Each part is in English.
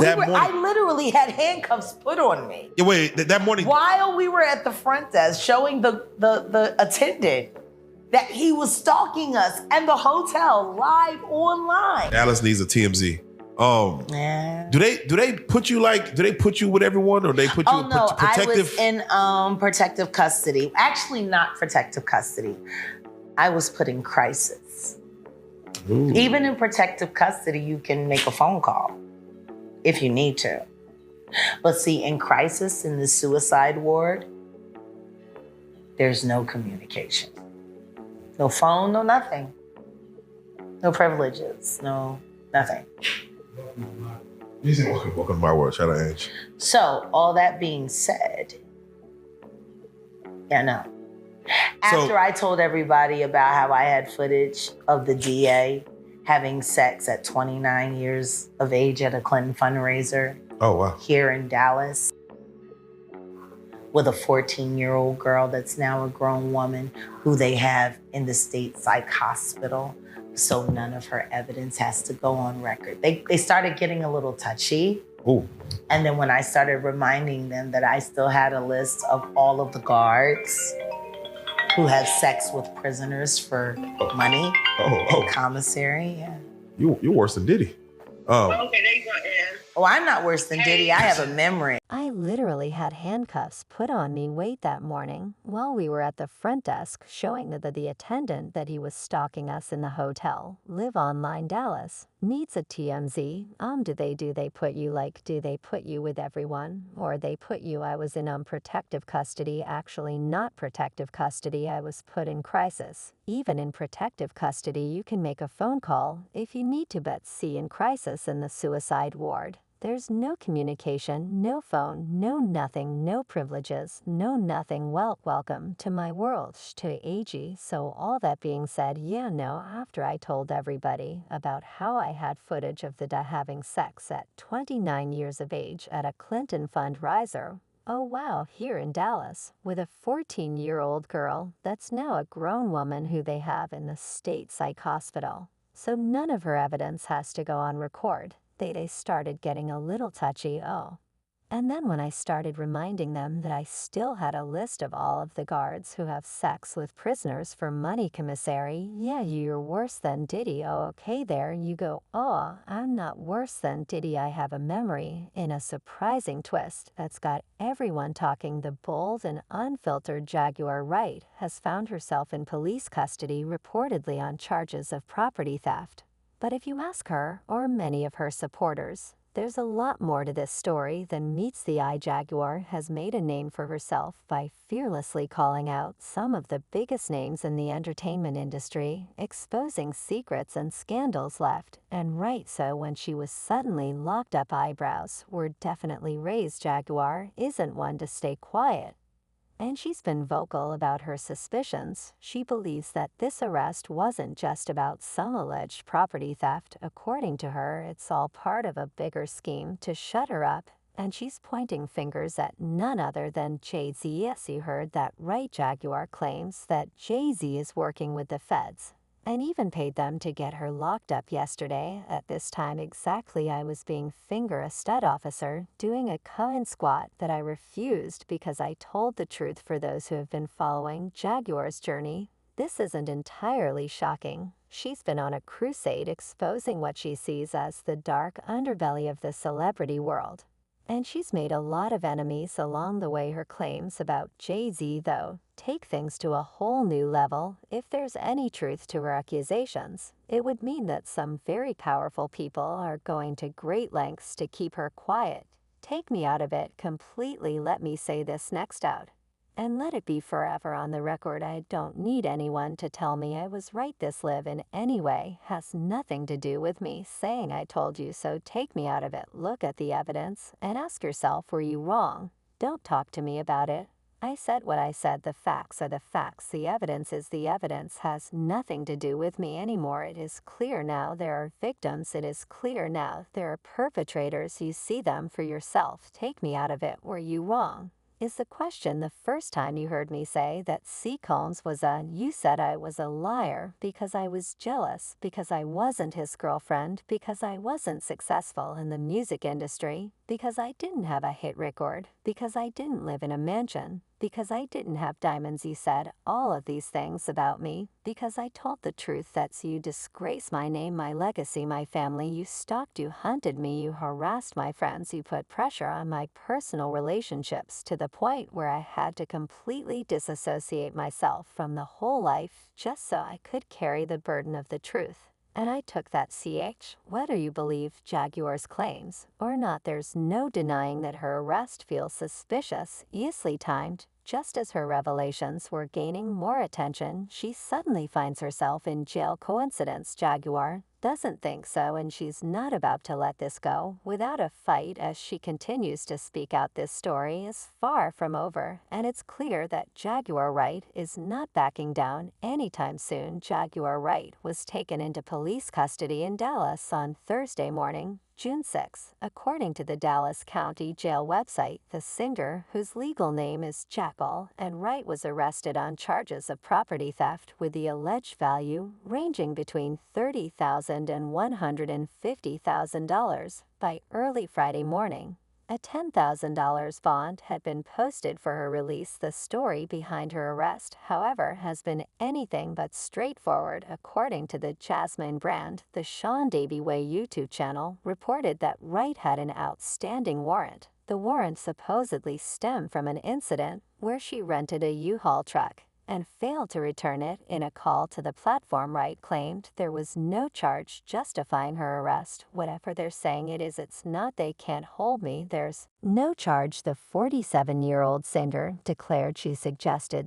That morning. I literally had handcuffs put on me. Yeah, wait, that morning. While we were at the front desk showing the attendant that he was stalking us and the hotel live online. Dallas needs a TMZ. Do they put you with everyone, or they put you in protective? I was in protective custody. Actually, not protective custody. I was put in crisis. Ooh. Even in protective custody, you can make a phone call if you need to. But see, in crisis, in the suicide ward, there's no communication. No phone, no nothing. No privileges, no nothing. Welcome to my world. Shout out, Ange. So, all that being said, after I told everybody about how I had footage of the DA having sex at 29 years of age at a Clinton fundraiser. Oh, wow. Here in Dallas with a 14-year-old girl that's now a grown woman who they have in the state psych hospital. So none of her evidence has to go on record. They started getting a little touchy. Ooh. And then when I started reminding them that I still had a list of all of the guards who had sex with prisoners for money in commissary. Yeah. You're worse than Diddy. Okay, there you go, Ann. Oh, I'm not worse than Diddy. I have a memory. I literally had handcuffs put on me late that morning while we were at the front desk showing the attendant that he was stalking us in the hotel, Live Online Dallas. Needs a TMZ. Do they put you with everyone? Or they put you, I was in protective custody, actually not protective custody, I was put in crisis. Even in protective custody, you can make a phone call if you need to, but see, in crisis in the suicide ward, there's no communication, no phone, no nothing, no privileges, no nothing. Welcome to my world, to AG. So all that being said, after I told everybody about how I had footage of the having sex at 29 years of age at a Clinton fundraiser, oh wow, here in Dallas, with a 14-year-old girl that's now a grown woman who they have in the state psych hospital. So none of her evidence has to go on record. They started getting a little touchy, And then when I started reminding them that I still had a list of all of the guards who have sex with prisoners for money, commissary, you're worse than Diddy. Okay, there you go. I'm not worse than Diddy. I have a memory in a surprising twist that's got everyone talking. The bold and unfiltered Jaguar Wright has found herself in police custody, reportedly on charges of property theft. But if you ask her, or many of her supporters, there's a lot more to this story than meets the eye. Jaguar has made a name for herself by fearlessly calling out some of the biggest names in the entertainment industry, exposing secrets and scandals left and right. So when she was suddenly locked up, eyebrows were definitely raised. Jaguar isn't one to stay quiet. And she's been vocal about her suspicions. She believes that this arrest wasn't just about some alleged property theft. According to her, it's all part of a bigger scheme to shut her up, and she's pointing fingers at none other than Jay-Z. Yes, you heard that right. Jaguar claims that Jay-Z is working with the feds, and even paid them to get her locked up yesterday. At this time exactly, I was being finger a stud officer, doing a cut-in squat that I refused because I told the truth. For those who have been following Jaguar's journey, this isn't entirely shocking. She's been on a crusade exposing what she sees as the dark underbelly of the celebrity world. And she's made a lot of enemies along the way. Her claims about Jay-Z, though, take things to a whole new level. If there's any truth to her accusations, it would mean that some very powerful people are going to great lengths to keep her quiet. Take me out of it completely. Let me say this next out, and let it be forever on the record. I don't need anyone to tell me I was right. This live in any way has nothing to do with me saying I told you so. Take me out of it. Look at the evidence and ask yourself, were you wrong? Don't talk to me about it. I said what I said. The facts are the facts. The evidence is the evidence. Has nothing to do with me anymore. It is clear now there are victims. It is clear now there are perpetrators. You see them for yourself. Take me out of it. Were you wrong? Is the question the first time you heard me say that C. Combs was you said I was a liar because I was jealous, because I wasn't his girlfriend, because I wasn't successful in the music industry, because I didn't have a hit record, because I didn't live in a mansion, because I didn't have diamonds. You said all of these things about me because I told the truth. That's you disgrace my name, my legacy, my family. You stalked, you hunted me, you harassed my friends, you put pressure on my personal relationships to the point where I had to completely disassociate myself from the whole life just so I could carry the burden of the truth. And I took that whether you believe Jaguar's claims or not. There's no denying that her arrest feels suspicious, easily timed. Just as her revelations were gaining more attention, she suddenly finds herself in jail. Coincidence? Jaguar doesn't think so, and she's not about to let this go without a fight. As she continues to speak out, this story is far from over, and it's clear that Jaguar Wright is not backing down anytime soon. Jaguar Wright was taken into police custody in Dallas on Thursday morning, June 6. According to the Dallas County Jail website, the singer, whose legal name is Jaguar Wright, was arrested on charges of property theft with the alleged value ranging between $30,000 and $150,000 by early Friday morning. A $10,000 bond had been posted for her release. The story behind her arrest, however, has been anything but straightforward. According to the Jasmine Brand, the Sean Davy Way YouTube channel reported that Wright had an outstanding warrant. The warrant supposedly stemmed from an incident where she rented a U-Haul truck and failed to return it. In a call to the platform, Wright claimed there was no charge justifying her arrest. Whatever they're saying it is, it's not. They can't hold me. There's no charge. The 47-year-old singer declared. She suggested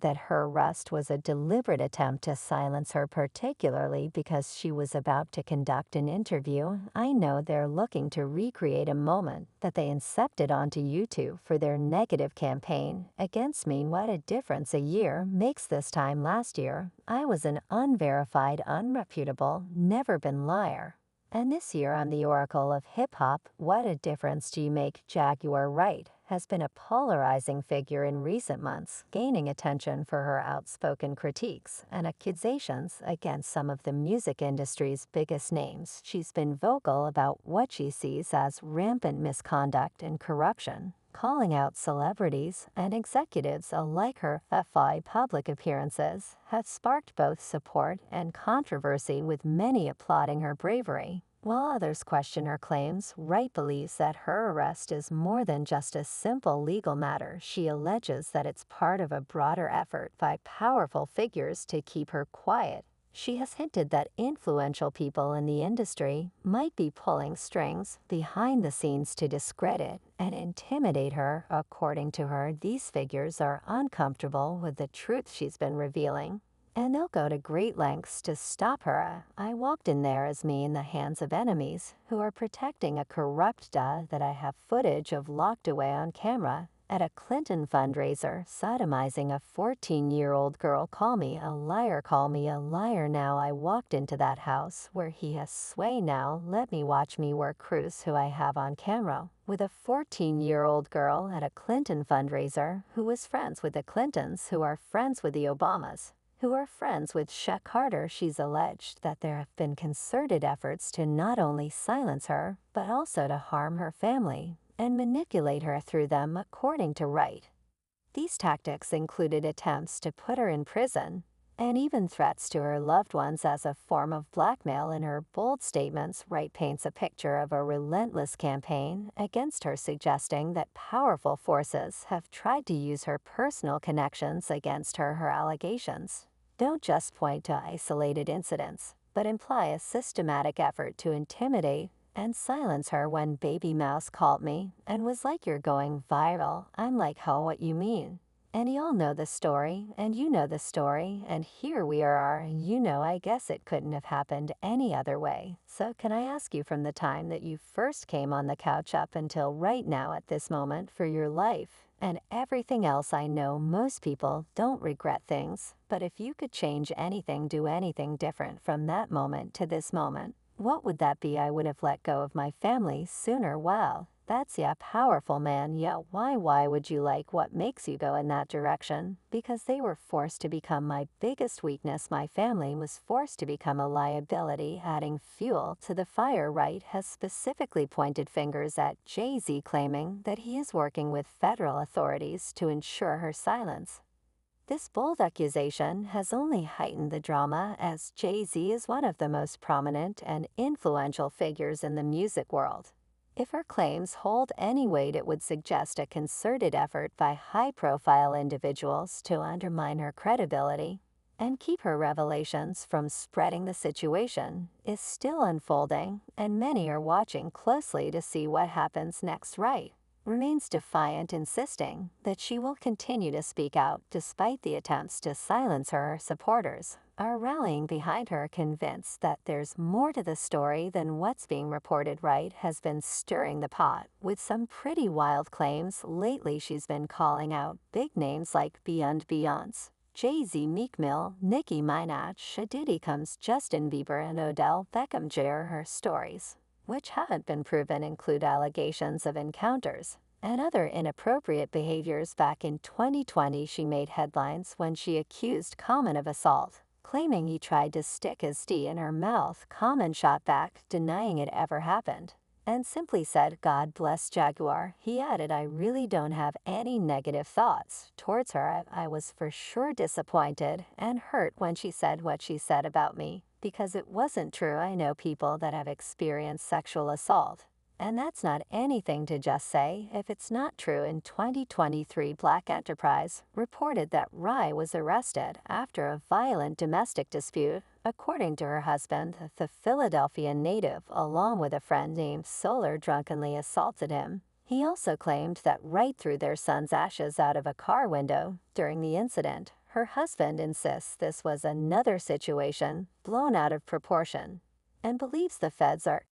that her arrest was a deliberate attempt to silence her, particularly because she was about to conduct an interview. I know they're looking to recreate a moment that they incepted onto YouTube for their negative campaign against me. What a difference a year makes. This time last year, I was an unverified, unreputable, never been liar. And this year I'm the oracle of hip-hop. What a difference do you make? Jaguar Wright has been a polarizing figure in recent months, gaining attention for her outspoken critiques and accusations against some of the music industry's biggest names. She's been vocal about what she sees as rampant misconduct and corruption, calling out celebrities and executives alike. Her FI public appearances have sparked both support and controversy, with many applauding her bravery, while others question her claims. Wright believes that her arrest is more than just a simple legal matter. She alleges that it's part of a broader effort by powerful figures to keep her quiet. She has hinted that influential people in the industry might be pulling strings behind the scenes to discredit and intimidate her. According to her, these figures are uncomfortable with the truth she's been revealing, and they'll go to great lengths to stop her. I walked in there as me in the hands of enemies who are protecting a corrupt that I have footage of locked away on camera at a Clinton fundraiser, sodomizing a 14-year-old girl. Call me a liar, call me a liar. Now I walked into that house where he has sway. Now let me watch me work Cruz, who I have on camera, with a 14-year-old girl at a Clinton fundraiser who was friends with the Clintons, who are friends with the Obamas, who are friends with Sheikh Carter. She's alleged that there have been concerted efforts to not only silence her, but also to harm her family and manipulate her through them. According to Wright, these tactics included attempts to put her in prison and even threats to her loved ones as a form of blackmail. In her bold statements, Wright paints a picture of a relentless campaign against her, suggesting that powerful forces have tried to use her personal connections against her. Her allegations don't just point to isolated incidents, but imply a systematic effort to intimidate and silence her. When Baby Mouse called me and was like, "You're going viral," I'm like, "Huh, what you mean?" And y'all know the story, and you know the story, and here we are. I guess it couldn't have happened any other way. So can I ask you, from the time that you first came on the couch up until right now, at this moment, for your life and everything else? I know most people don't regret things, but if you could change anything, do anything different from that moment to this moment, what would that be? I would have let go of my family sooner. Well, That's yeah, powerful man. Yeah, why would you like what makes you go in that direction? Because they were forced to become my biggest weakness. My family was forced to become a liability, adding fuel to the fire. Wright has specifically pointed fingers at Jay-Z, claiming that he is working with federal authorities to ensure her silence. This bold accusation has only heightened the drama, as Jay-Z is one of the most prominent and influential figures in the music world. If her claims hold any weight, it would suggest a concerted effort by high-profile individuals to undermine her credibility and keep her revelations from spreading. The situation is still unfolding, and many are watching closely to see what happens next. Wright remains defiant, insisting that she will continue to speak out despite the attempts to silence her. Her supporters are rallying behind her, convinced that there's more to the story than what's being reported. Wright has been stirring the pot with some pretty wild claims lately. She's been calling out big names like Beyonce, Jay-Z, Meek Mill, Nicki Minaj, Diddy comes Justin Bieber, and Odell Beckham Jr. Her stories, which haven't been proven, include allegations of encounters and other inappropriate behaviors. Back in 2020, she made headlines when she accused Common of assault, claiming he tried to stick his D in her mouth. Common shot back, denying it ever happened, and simply said, "God bless Jaguar." He added, "I really don't have any negative thoughts towards her. I was for sure disappointed and hurt when she said what she said about me, because it wasn't true. I know people that have experienced sexual assault, and that's not anything to just say if it's not true." In 2023, Black Enterprise reported that Rye was arrested after a violent domestic dispute. According to her husband, the Philadelphia native, along with a friend named Solar, drunkenly assaulted him. He also claimed that Wright threw their son's ashes out of a car window during the incident. Her husband insists this was another situation blown out of proportion and believes the feds are